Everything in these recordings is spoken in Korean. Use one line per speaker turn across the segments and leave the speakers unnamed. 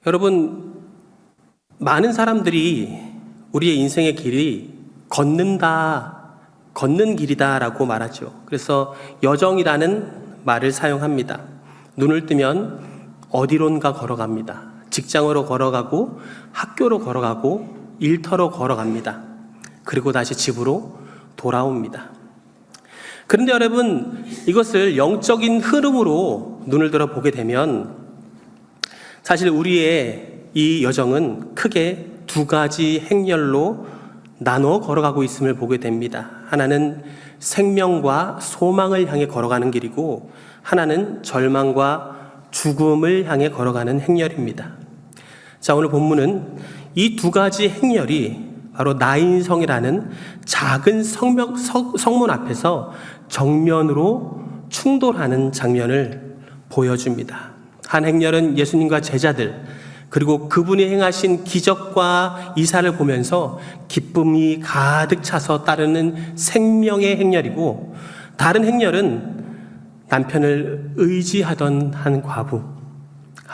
여러분, 많은 사람들이 우리의 인생의 길이 걷는 길이다라고 말하죠. 그래서 여정이라는 말을 사용합니다. 눈을 뜨면 어디론가 걸어갑니다. 직장으로 걸어가고 학교로 걸어가고 일터로 걸어갑니다. 그리고 다시 집으로 돌아옵니다. 그런데 여러분, 이것을 영적인 흐름으로 눈을 들어 보게 되면 사실 우리의 이 여정은 크게 두 가지 행렬로 나눠 걸어가고 있음을 보게 됩니다. 하나는 생명과 소망을 향해 걸어가는 길이고, 하나는 절망과 죽음을 향해 걸어가는 행렬입니다. 자, 오늘 본문은 이 두 가지 행렬이 바로 나인성이라는 작은 성문 앞에서 정면으로 충돌하는 장면을 보여줍니다. 한 행렬은 예수님과 제자들, 그리고 그분이 행하신 기적과 이사를 보면서 기쁨이 가득 차서 따르는 생명의 행렬이고, 다른 행렬은 남편을 의지하던 한 과부,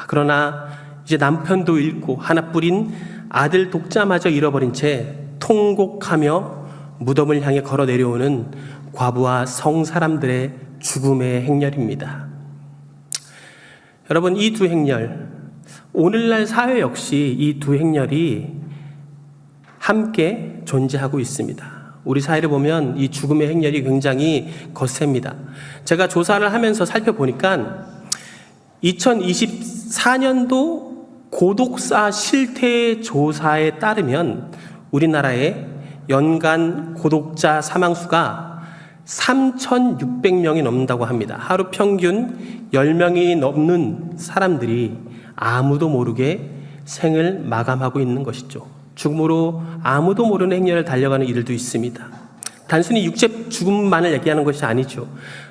그러나 이제 남편도 잃고 하나뿐인 아들 독자마저 잃어버린 채 통곡하며 무덤을 향해 걸어 내려오는 과부와 성사람들의 죽음의 행렬입니다. 여러분, 이 두 행렬, 오늘날 사회 역시 이 두 행렬이 함께 존재하고 있습니다. 우리 사회를 보면 이 죽음의 행렬이 굉장히 거셉니다. 제가 조사를 하면서 살펴보니까 2024년도 고독사 실태 조사에 따르면 우리나라의 연간 고독자 사망수가 3,600명이 넘는다고 합니다. 하루 평균 10명이 넘는 사람들이 아무도 모르게 생을 마감하고 있는 것이죠. 죽음으로 아무도 모르는 행렬을 달려가는 이들도 있습니다. 단순히 육체 죽음만을 얘기하는 것이 아니죠.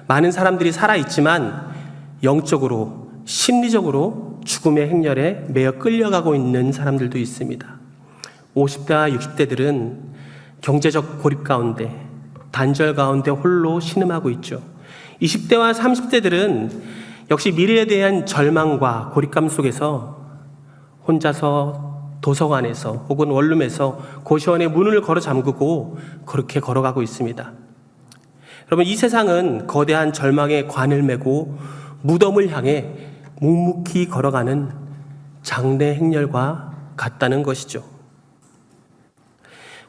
많은 사람들이 살아있지만 영적으로, 심리적으로 죽음의 행렬에 매여 끌려가고 있는 사람들도 있습니다. 50대와 60대들은 경제적 고립 가운데, 단절 가운데 홀로 신음하고 있죠. 20대와 30대들은 역시 미래에 대한 절망과 고립감 속에서 혼자서 도서관에서 혹은 원룸에서 고시원의 문을 걸어 잠그고 그렇게 걸어가고 있습니다. 여러분, 이 세상은 거대한 절망의 관을 메고 무덤을 향해 묵묵히 걸어가는 장례 행렬과 같다는 것이죠.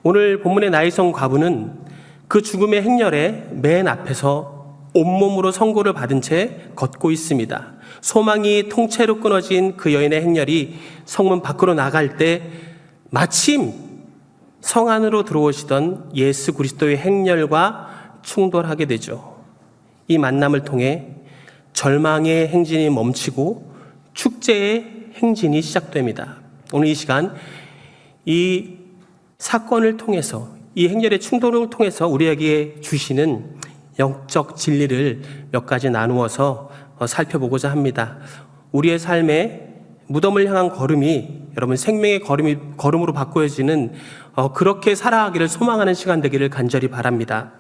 오늘 본문의 나이성 과부는 그 죽음의 행렬의 맨 앞에서 온몸으로 선고를 받은 채 걷고 있습니다. 소망이 통째로 끊어진 그 여인의 행렬이 성문 밖으로 나갈 때 마침 성 안으로 들어오시던 예수 그리스도의 행렬과 충돌하게 되죠. 이 만남을 통해 절망의 행진이 멈추고 축제의 행진이 시작됩니다. 오늘 이 시간 이 사건을 통해서, 이 행렬의 충돌을 통해서 우리에게 주시는 영적 진리를 몇 가지 나누어서 살펴보고자 합니다. 우리의 삶에 무덤을 향한 걸음이 여러분 생명의 걸음으로 바꿔지는 그렇게 살아가기를 소망하는 시간 되기를 간절히 바랍니다.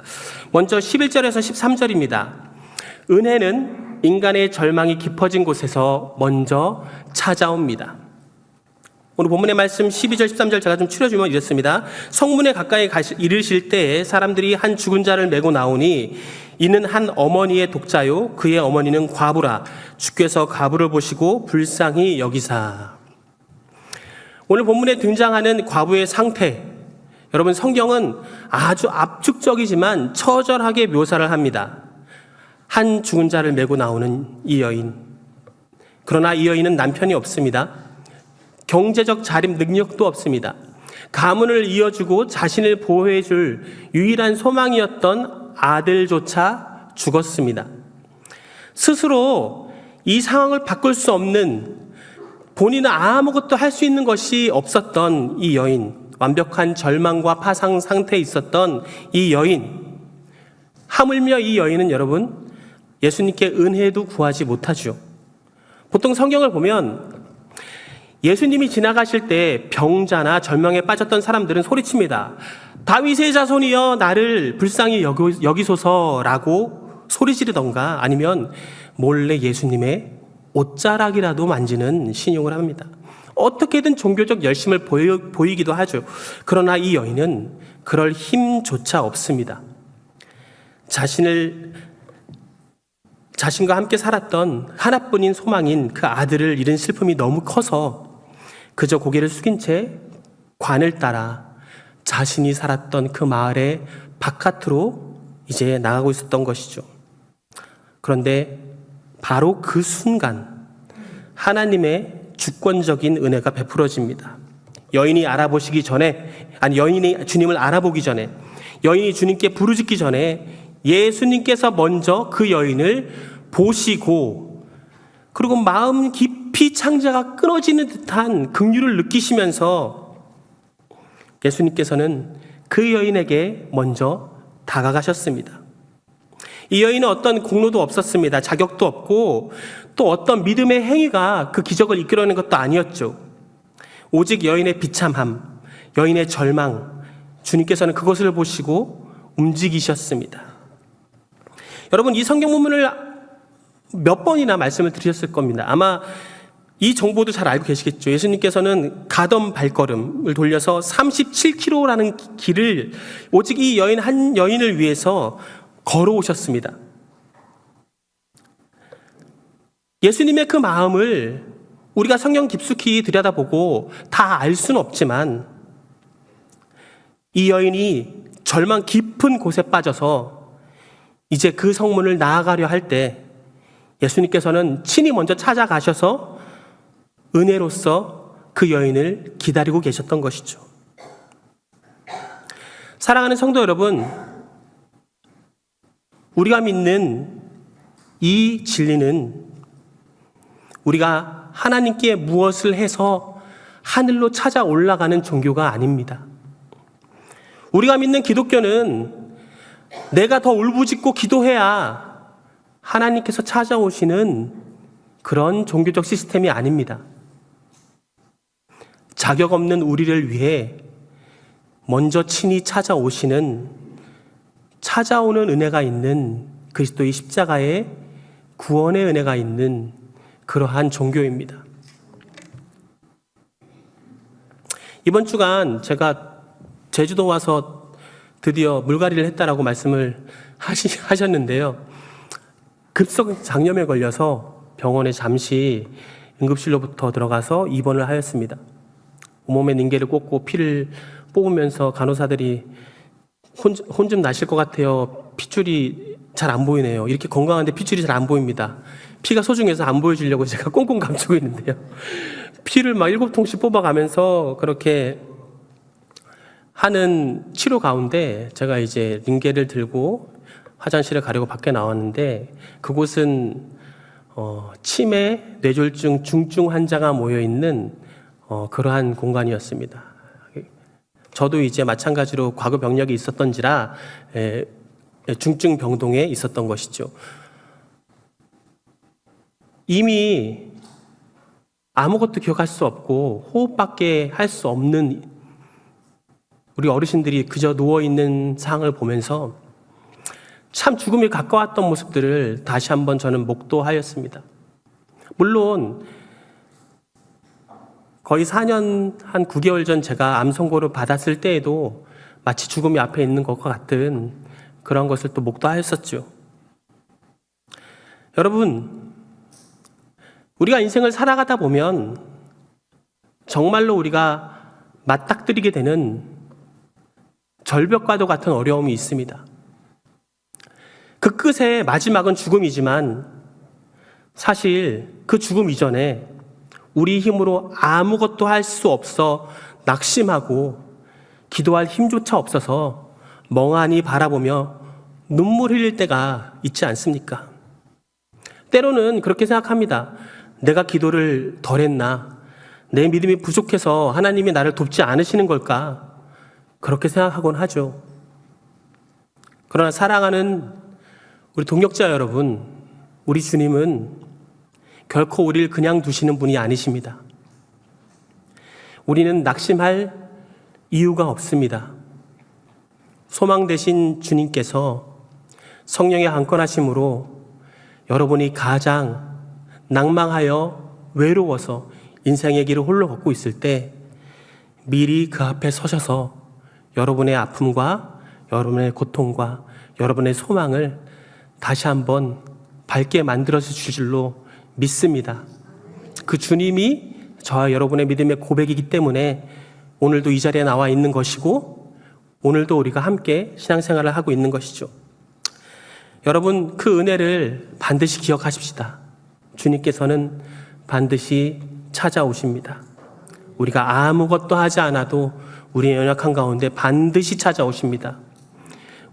먼저 11절에서 13절입니다. 은혜는 인간의 절망이 깊어진 곳에서 먼저 찾아옵니다. 오늘 본문의 말씀 12절 13절 제가 좀 추려주면 이렇습니다. 성문에 가까이 이르실 때에 사람들이 한 죽은 자를 메고 나오니 이는 한 어머니의 독자요 그의 어머니는 과부라. 주께서 과부를 보시고 불쌍히 여기사. 오늘 본문에 등장하는 과부의 상태, 여러분 성경은 아주 압축적이지만 처절하게 묘사를 합니다. 한 죽은 자를 메고 나오는 이 여인, 그러나 이 여인은 남편이 없습니다. 경제적 자립 능력도 없습니다. 가문을 이어주고 자신을 보호해줄 유일한 소망이었던 아들조차 죽었습니다. 스스로 이 상황을 바꿀 수 없는, 본인은 아무것도 할 수 있는 것이 없었던 이 여인, 완벽한 절망과 파상 상태에 있었던 이 여인, 하물며 이 여인은 여러분 예수님께 은혜도 구하지 못하죠. 보통 성경을 보면 예수님이 지나가실 때 병자나 절망에 빠졌던 사람들은 소리칩니다. 다윗의 자손이여 나를 불쌍히 여기소서라고 소리 지르던가 아니면 몰래 예수님의 옷자락이라도 만지는 신용을 합니다. 어떻게든 종교적 열심을 보이기도 하죠. 그러나 이 여인은 그럴 힘조차 없습니다. 자신과 함께 살았던 하나뿐인 소망인 그 아들을 잃은 슬픔이 너무 커서 그저 고개를 숙인 채 관을 따라 자신이 살았던 그 마을의 바깥으로 이제 나가고 있었던 것이죠. 그런데 바로 그 순간 하나님의 주권적인 은혜가 베풀어집니다. 여인이 주님을 알아보기 전에, 여인이 주님께 부르짖기 전에 예수님께서 먼저 그 여인을 보시고, 그리고 마음 깊이 창자가 끊어지는 듯한 긍휼을 느끼시면서 예수님께서는 그 여인에게 먼저 다가가셨습니다. 이 여인은 어떤 공로도 없었습니다. 자격도 없고 또 어떤 믿음의 행위가 그 기적을 이끌어내는 것도 아니었죠. 오직 여인의 비참함, 여인의 절망, 주님께서는 그것을 보시고 움직이셨습니다. 여러분, 이 성경 본문을 몇 번이나 말씀을 드렸을 겁니다. 아마 이 정보도 잘 알고 계시겠죠. 예수님께서는 가던 발걸음을 돌려서 37km라는 길을 오직 이 한 여인을 위해서 걸어오셨습니다. 예수님의 그 마음을 우리가 성경 깊숙이 들여다보고 다 알 수는 없지만, 이 여인이 절망 깊은 곳에 빠져서 이제 그 성문을 나아가려 할 때 예수님께서는 친히 먼저 찾아가셔서 은혜로서 그 여인을 기다리고 계셨던 것이죠. 사랑하는 성도 여러분, 우리가 믿는 이 진리는 우리가 하나님께 무엇을 해서 하늘로 찾아 올라가는 종교가 아닙니다. 우리가 믿는 기독교는 내가 더 울부짖고 기도해야 하나님께서 찾아오시는 그런 종교적 시스템이 아닙니다. 자격 없는 우리를 위해 먼저 친히 찾아오는 은혜가 있는 그리스도의 십자가의 구원의 은혜가 있는 그러한 종교입니다. 이번 주간 제가 제주도 와서 드디어 물갈이를 했다라고 말씀을 하셨는데요. 급성 장염에 걸려서 병원에 잠시 응급실로부터 들어가서 입원을 하였습니다. 온몸에 닝게를 꽂고 피를 뽑으면서 간호사들이 혼 좀 나실 것 같아요. 핏줄이 잘 안 보이네요. 이렇게 건강한데 핏줄이 잘 안 보입니다. 피가 소중해서 안 보여주려고 제가 꽁꽁 감추고 있는데요. 피를 막 7통씩 뽑아가면서 그렇게 하는 치료 가운데 제가 이제 링게를 들고 화장실을 가려고 밖에 나왔는데, 그곳은 치매, 뇌졸중, 중증 환자가 모여있는 그러한 공간이었습니다. 저도 이제 마찬가지로 과거 병력이 있었던지라 중증 병동에 있었던 것이죠. 이미 아무것도 기억할 수 없고 호흡밖에 할 수 없는 우리 어르신들이 그저 누워있는 상황을 보면서 참 죽음이 가까웠던 모습들을 다시 한번 저는 목도하였습니다. 물론 거의 4년 한 9개월 전 제가 암 선고를 받았을 때에도 마치 죽음이 앞에 있는 것과 같은 그런 것을 또 목도하였었죠. 여러분, 우리가 인생을 살아가다 보면 정말로 우리가 맞닥뜨리게 되는 절벽과도 같은 어려움이 있습니다. 그 끝의 마지막은 죽음이지만 사실 그 죽음 이전에 우리 힘으로 아무것도 할 수 없어 낙심하고 기도할 힘조차 없어서 멍하니 바라보며 눈물 흘릴 때가 있지 않습니까? 때로는 그렇게 생각합니다. 내가 기도를 덜 했나? 내 믿음이 부족해서 하나님이 나를 돕지 않으시는 걸까? 그렇게 생각하곤 하죠. 그러나 사랑하는 우리 동역자 여러분, 우리 주님은 결코 우리를 그냥 두시는 분이 아니십니다. 우리는 낙심할 이유가 없습니다. 소망 되신 주님께서 성령의 강권하심으로 여러분이 가장 낭망하여 외로워서 인생의 길을 홀로 걷고 있을 때 미리 그 앞에 서셔서 여러분의 아픔과 여러분의 고통과 여러분의 소망을 다시 한번 밝게 만들어서 주실 줄로 믿습니다. 그 주님이 저와 여러분의 믿음의 고백이기 때문에 오늘도 이 자리에 나와 있는 것이고 오늘도 우리가 함께 신앙생활을 하고 있는 것이죠. 여러분, 그 은혜를 반드시 기억하십시다. 주님께서는 반드시 찾아오십니다. 우리가 아무것도 하지 않아도 우리의 연약한 가운데 반드시 찾아오십니다.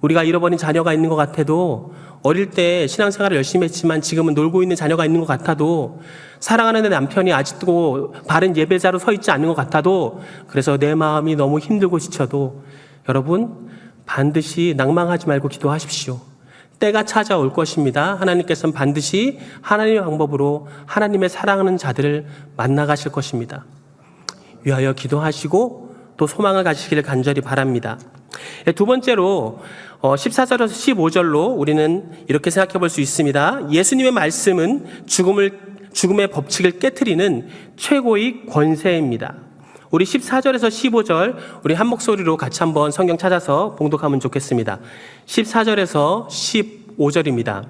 우리가 잃어버린 자녀가 있는 것 같아도, 어릴 때 신앙생활을 열심히 했지만 지금은 놀고 있는 자녀가 있는 것 같아도, 사랑하는 내 남편이 아직도 바른 예배자로 서 있지 않는 것 같아도, 그래서 내 마음이 너무 힘들고 지쳐도 여러분 반드시 낭망하지 말고 기도하십시오. 때가 찾아올 것입니다. 하나님께서는 반드시 하나님의 방법으로 하나님의 사랑하는 자들을 만나가실 것입니다. 위하여 기도하시고 또 소망을 가지시기를 간절히 바랍니다. 두 번째로 14절에서 15절로 우리는 이렇게 생각해 볼 수 있습니다. 예수님의 말씀은 죽음의 법칙을 깨트리는 최고의 권세입니다. 우리 14절에서 15절 우리 한 목소리로 같이 한번 성경 찾아서 봉독하면 좋겠습니다. 14절에서 15절입니다.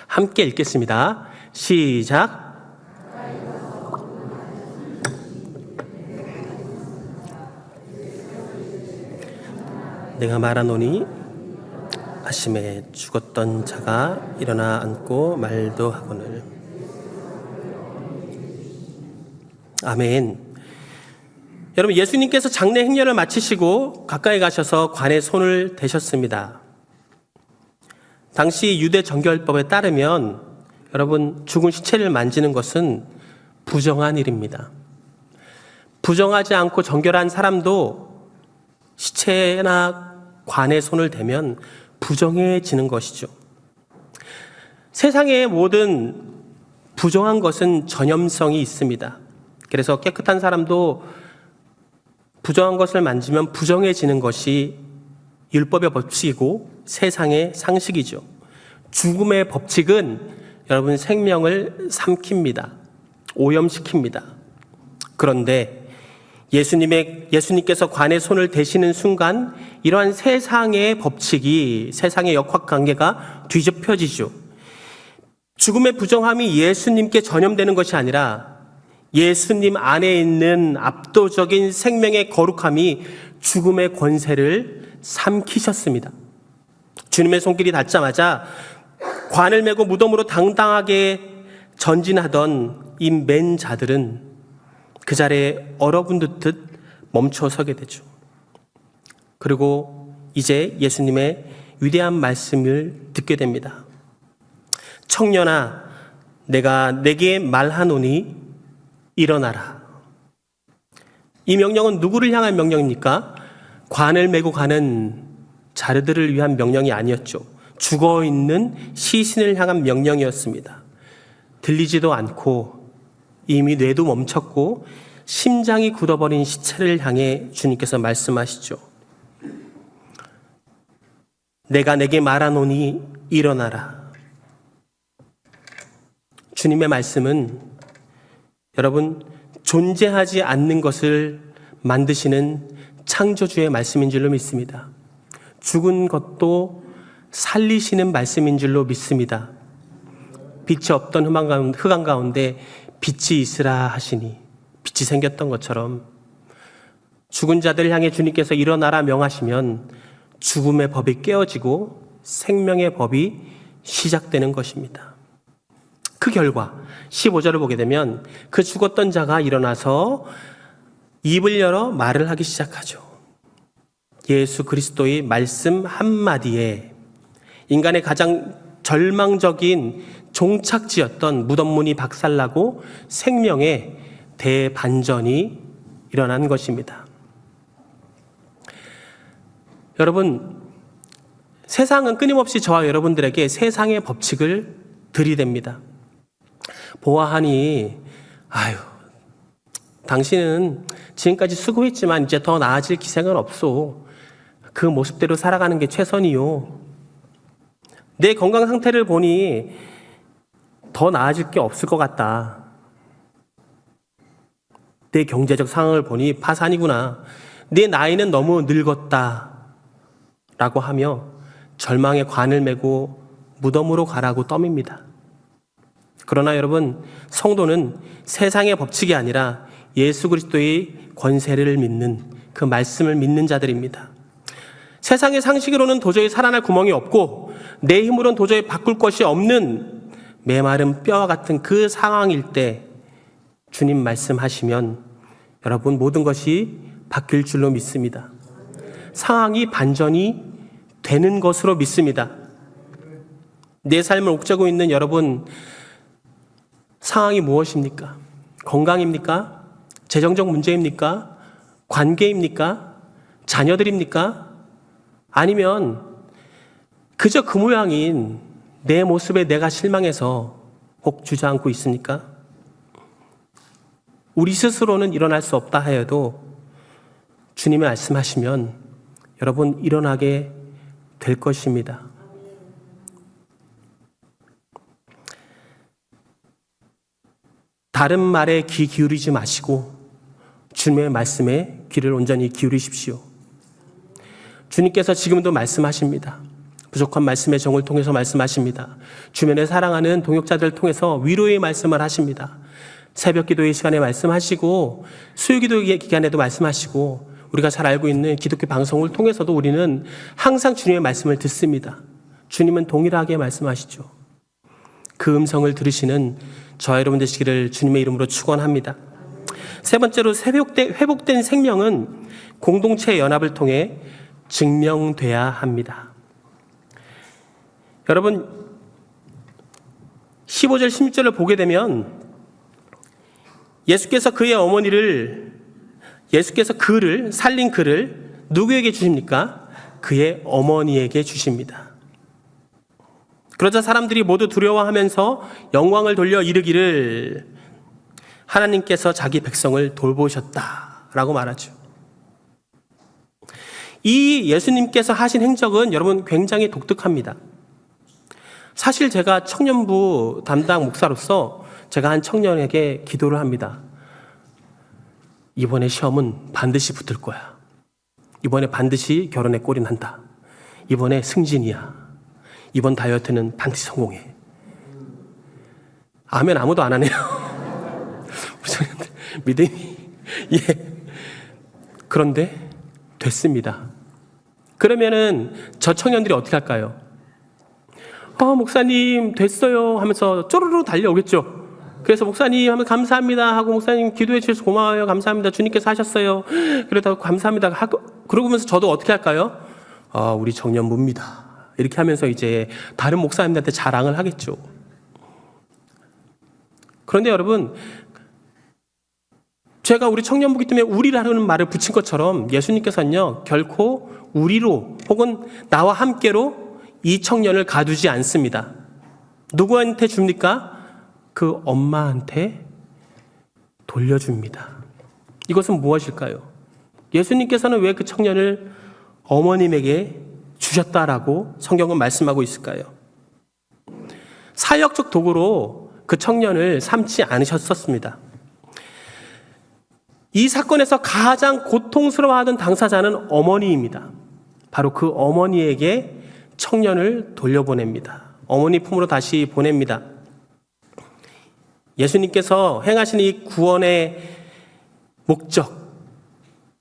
함께 읽겠습니다. 시작. 내가 말하노니 아심에 죽었던 자가 일어나 앉고 말도 하거늘. 아멘. 여러분, 예수님께서 장례 행렬을 마치시고 가까이 가셔서 관에 손을 대셨습니다. 당시 유대 정결법에 따르면 여러분, 죽은 시체를 만지는 것은 부정한 일입니다. 부정하지 않고 정결한 사람도 시체나 관에 손을 대면 부정해지는 것이죠. 세상의 모든 부정한 것은 전염성이 있습니다. 그래서 깨끗한 사람도 부정한 것을 만지면 부정해지는 것이 율법의 법칙이고 세상의 상식이죠. 죽음의 법칙은 여러분 생명을 삼킵니다. 오염시킵니다. 그런데 예수님께서 관에 손을 대시는 순간 이러한 세상의 법칙이, 세상의 역학관계가 뒤집혀지죠. 죽음의 부정함이 예수님께 전염되는 것이 아니라 예수님 안에 있는 압도적인 생명의 거룩함이 죽음의 권세를 삼키셨습니다. 주님의 손길이 닿자마자 관을 메고 무덤으로 당당하게 전진하던 이 맨 자들은 그 자리에 얼어붙듯 멈춰 서게 되죠. 그리고 이제 예수님의 위대한 말씀을 듣게 됩니다. 청년아, 내가 내게 말하노니 일어나라. 이 명령은 누구를 향한 명령입니까? 관을 메고 가는 자들을 위한 명령이 아니었죠. 죽어있는 시신을 향한 명령이었습니다. 들리지도 않고 이미 뇌도 멈췄고 심장이 굳어버린 시체를 향해 주님께서 말씀하시죠. 내가 내게 말하노니 일어나라. 주님의 말씀은 여러분, 존재하지 않는 것을 만드시는 창조주의 말씀인 줄로 믿습니다. 죽은 것도 살리시는 말씀인 줄로 믿습니다. 빛이 없던 흑암 가운데 빛이 있으라 하시니 빛이 생겼던 것처럼 죽은 자들을 향해 주님께서 일어나라 명하시면 죽음의 법이 깨어지고 생명의 법이 시작되는 것입니다. 그 결과 15절을 보게 되면 그 죽었던 자가 일어나서 입을 열어 말을 하기 시작하죠. 예수 그리스도의 말씀 한마디에 인간의 가장 절망적인 종착지였던 무덤문이 박살나고 생명의 대반전이 일어난 것입니다. 여러분, 세상은 끊임없이 저와 여러분들에게 세상의 법칙을 들이댑니다. 보아하니 아유, 당신은 지금까지 수고했지만 이제 더 나아질 기색은 없소. 그 모습대로 살아가는 게 최선이요. 내 건강 상태를 보니 더 나아질 게 없을 것 같다. 내 경제적 상황을 보니 파산이구나. 내 나이는 너무 늙었다. 라고 하며 절망의 관을 메고 무덤으로 가라고 떠밉니다. 그러나 여러분, 성도는 세상의 법칙이 아니라 예수 그리스도의 권세를 믿는, 그 말씀을 믿는 자들입니다. 세상의 상식으로는 도저히 살아날 구멍이 없고 내 힘으로는 도저히 바꿀 것이 없는 메마른 뼈와 같은 그 상황일 때 주님 말씀하시면 여러분, 모든 것이 바뀔 줄로 믿습니다. 상황이 반전이 되는 것으로 믿습니다. 내 삶을 옥죄고 있는 여러분, 상황이 무엇입니까? 건강입니까? 재정적 문제입니까? 관계입니까? 자녀들입니까? 아니면 그저 그 모양인 내 모습에 내가 실망해서 혹 주저앉고 있습니까? 우리 스스로는 일어날 수 없다 하여도 주님이 말씀하시면 여러분, 일어나게 될 것입니다. 다른 말에 귀 기울이지 마시고 주님의 말씀에 귀를 온전히 기울이십시오. 주님께서 지금도 말씀하십니다. 부족한 말씀의 정을 통해서 말씀하십니다. 주변에 사랑하는 동역자들을 통해서 위로의 말씀을 하십니다. 새벽 기도의 시간에 말씀하시고 수요 기도의 기간에도 말씀하시고 우리가 잘 알고 있는 기독교 방송을 통해서도 우리는 항상 주님의 말씀을 듣습니다. 주님은 동일하게 말씀하시죠. 그 음성을 들으시는 저와 여러분 되시기를 주님의 이름으로 축원합니다. 세 번째로, 회복된 생명은 공동체 연합을 통해 증명돼야 합니다. 여러분, 15절 16절을 보게 되면 예수께서 그를 살린 그를 누구에게 주십니까? 그의 어머니에게 주십니다. 그러자 사람들이 모두 두려워하면서 영광을 돌려 이르기를 하나님께서 자기 백성을 돌보셨다라고 말하죠. 이 예수님께서 하신 행적은 여러분 굉장히 독특합니다. 사실 제가 청년부 담당 목사로서 제가 한 청년에게 기도를 합니다. 이번에 시험은 반드시 붙을 거야. 이번에 반드시 결혼에 꼴이 난다. 이번에 승진이야. 이번 다이어트는 반드시 성공해. 아멘 아무도 안 하네요. 우리 청년들 믿음이 그런데 됐습니다. 그러면은 저 청년들이 어떻게 할까요? 목사님 됐어요 하면서 쪼르르 달려오겠죠. 그래서 목사님 하면 감사합니다 하고, 목사님 기도해 주셔서 고마워요, 감사합니다, 주님께서 하셨어요, 그러다가 감사합니다 하고, 그러면서 저도 어떻게 할까요? 우리 청년부입니다 이렇게 하면서 이제 다른 목사님들한테 자랑을 하겠죠. 그런데 여러분, 제가 우리 청년부기 때문에 우리라는 말을 붙인 것처럼 예수님께서는요 결코 우리로 혹은 나와 함께로 이 청년을 가두지 않습니다. 누구한테 줍니까? 그 엄마한테 돌려줍니다. 이것은 무엇일까요? 예수님께서는 왜 그 청년을 어머님에게 주셨다라고 성경은 말씀하고 있을까요? 사역적 도구로 그 청년을 삼지 않으셨었습니다. 이 사건에서 가장 고통스러워하던 당사자는 어머니입니다. 바로 그 어머니에게 청년을 돌려보냅니다. 어머니 품으로 다시 보냅니다. 예수님께서 행하신 이 구원의 목적,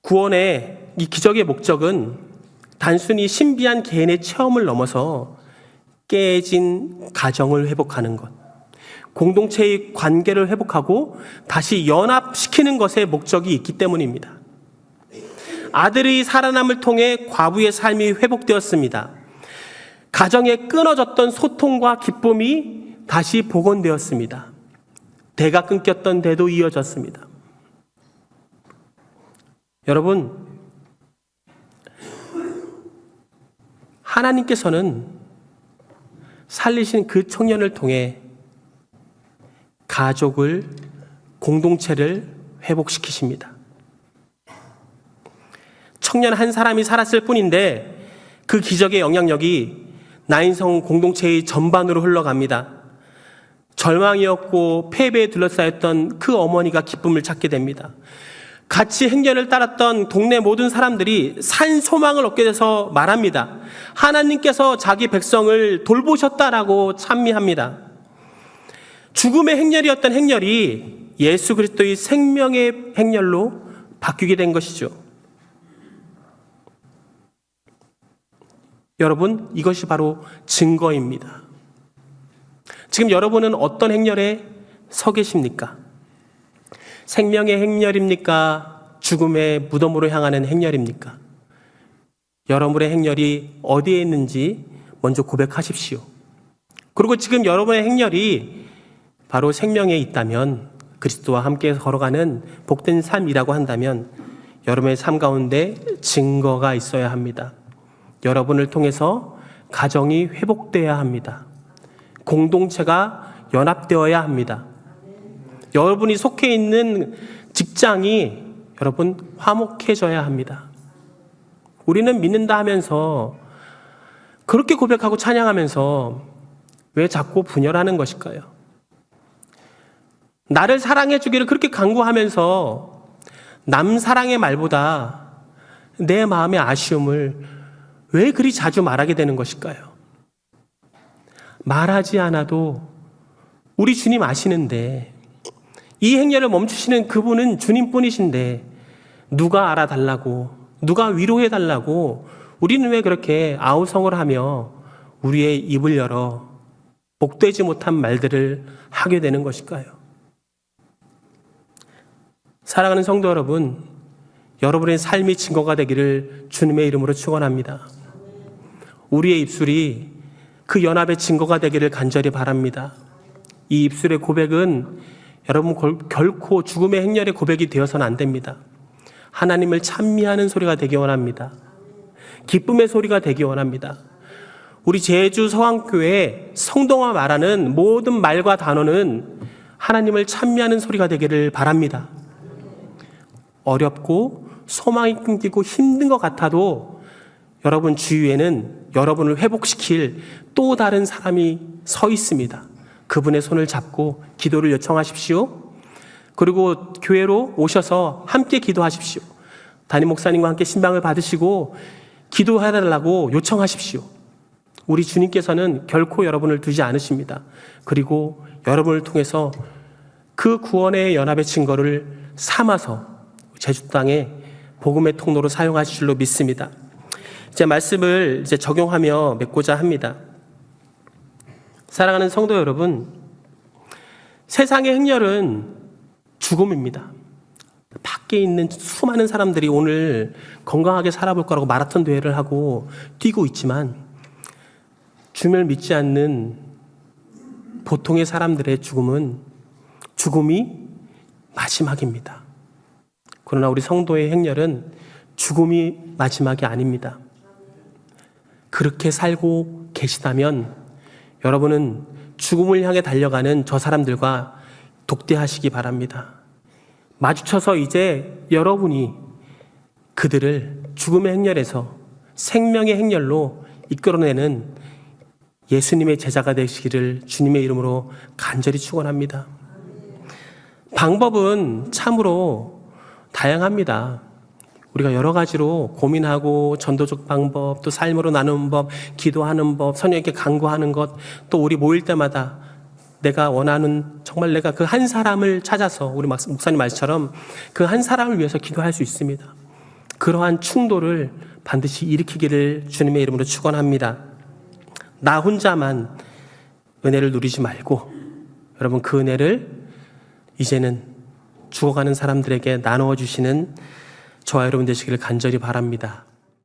구원의 이 기적의 목적은 단순히 신비한 개인의 체험을 넘어서 깨진 가정을 회복하는 것, 공동체의 관계를 회복하고 다시 연합시키는 것에 목적이 있기 때문입니다. 아들의 살아남을 통해 과부의 삶이 회복되었습니다. 가정에 끊어졌던 소통과 기쁨이 다시 복원되었습니다. 대가 끊겼던 대도 이어졌습니다. 여러분, 하나님께서는 살리신 그 청년을 통해 가족을, 공동체를 회복시키십니다. 청년 한 사람이 살았을 뿐인데 그 기적의 영향력이 나인성 공동체의 전반으로 흘러갑니다. 절망이었고 패배에 둘러싸였던 그 어머니가 기쁨을 찾게 됩니다. 같이 행렬을 따랐던 동네 모든 사람들이 산 소망을 얻게 돼서 말합니다. 하나님께서 자기 백성을 돌보셨다라고 찬미합니다. 죽음의 행렬이었던 행렬이 예수 그리스도의 생명의 행렬로 바뀌게 된 것이죠. 여러분, 이것이 바로 증거입니다. 지금 여러분은 어떤 행렬에 서 계십니까? 생명의 행렬입니까? 죽음의 무덤으로 향하는 행렬입니까? 여러분의 행렬이 어디에 있는지 먼저 고백하십시오. 그리고 지금 여러분의 행렬이 바로 생명에 있다면, 그리스도와 함께 걸어가는 복된 삶이라고 한다면 여러분의 삶 가운데 증거가 있어야 합니다. 여러분을 통해서 가정이 회복되어야 합니다. 공동체가 연합되어야 합니다. 여러분이 속해 있는 직장이 여러분 화목해져야 합니다. 우리는 믿는다 하면서 그렇게 고백하고 찬양하면서 왜 자꾸 분열하는 것일까요? 나를 사랑해 주기를 그렇게 강구하면서 남 사랑의 말보다 내 마음의 아쉬움을 왜 그리 자주 말하게 되는 것일까요? 말하지 않아도 우리 주님 아시는데, 이 행렬을 멈추시는 그분은 주님뿐이신데 누가 알아달라고, 누가 위로해달라고 우리는 왜 그렇게 아우성을 하며 우리의 입을 열어 복되지 못한 말들을 하게 되는 것일까요? 사랑하는 성도 여러분, 여러분의 삶이 증거가 되기를 주님의 이름으로 축원합니다. 우리의 입술이 그 연합의 증거가 되기를 간절히 바랍니다. 이 입술의 고백은 여러분 결코 죽음의 행렬의 고백이 되어서는 안 됩니다. 하나님을 찬미하는 소리가 되기 원합니다. 기쁨의 소리가 되기 원합니다. 우리 제주 서왕교회 성도가 말하는 모든 말과 단어는 하나님을 찬미하는 소리가 되기를 바랍니다. 어렵고 소망이 끊기고 힘든 것 같아도 여러분 주위에는 여러분을 회복시킬 또 다른 사람이 서 있습니다. 그분의 손을 잡고 기도를 요청하십시오. 그리고 교회로 오셔서 함께 기도하십시오. 담임 목사님과 함께 신방을 받으시고 기도해달라고 요청하십시오. 우리 주님께서는 결코 여러분을 두지 않으십니다. 그리고 여러분을 통해서 그 구원의 연합의 증거를 삼아서 제주 땅에 복음의 통로로 사용하실 줄로 믿습니다. 이제 말씀을 이제 적용하며 맺고자 합니다. 사랑하는 성도 여러분, 세상의 행렬은 죽음입니다. 밖에 있는 수많은 사람들이 오늘 건강하게 살아볼 거라고 마라톤 대회를 하고 뛰고 있지만, 주님을 믿지 않는 보통의 사람들의 죽음은 죽음이 마지막입니다. 그러나 우리 성도의 행렬은 죽음이 마지막이 아닙니다. 그렇게 살고 계시다면 여러분은 죽음을 향해 달려가는 저 사람들과 독대하시기 바랍니다. 마주쳐서 이제 여러분이 그들을 죽음의 행렬에서 생명의 행렬로 이끌어내는 예수님의 제자가 되시기를 주님의 이름으로 간절히 축원합니다. 방법은 참으로 다양합니다. 우리가 여러 가지로 고민하고 전도적 방법, 또 삶으로 나누는 법, 기도하는 법, 선녀에게 간구하는 것, 또 우리 모일 때마다 내가 원하는, 정말 내가 그 한 사람을 찾아서 우리 목사님 말씀처럼 그 한 사람을 위해서 기도할 수 있습니다. 그러한 충돌을 반드시 일으키기를 주님의 이름으로 축원합니다. 나 혼자만 은혜를 누리지 말고 여러분 그 은혜를 이제는 죽어가는 사람들에게 나누어 주시는 저와 여러분 되시기를 간절히 바랍니다.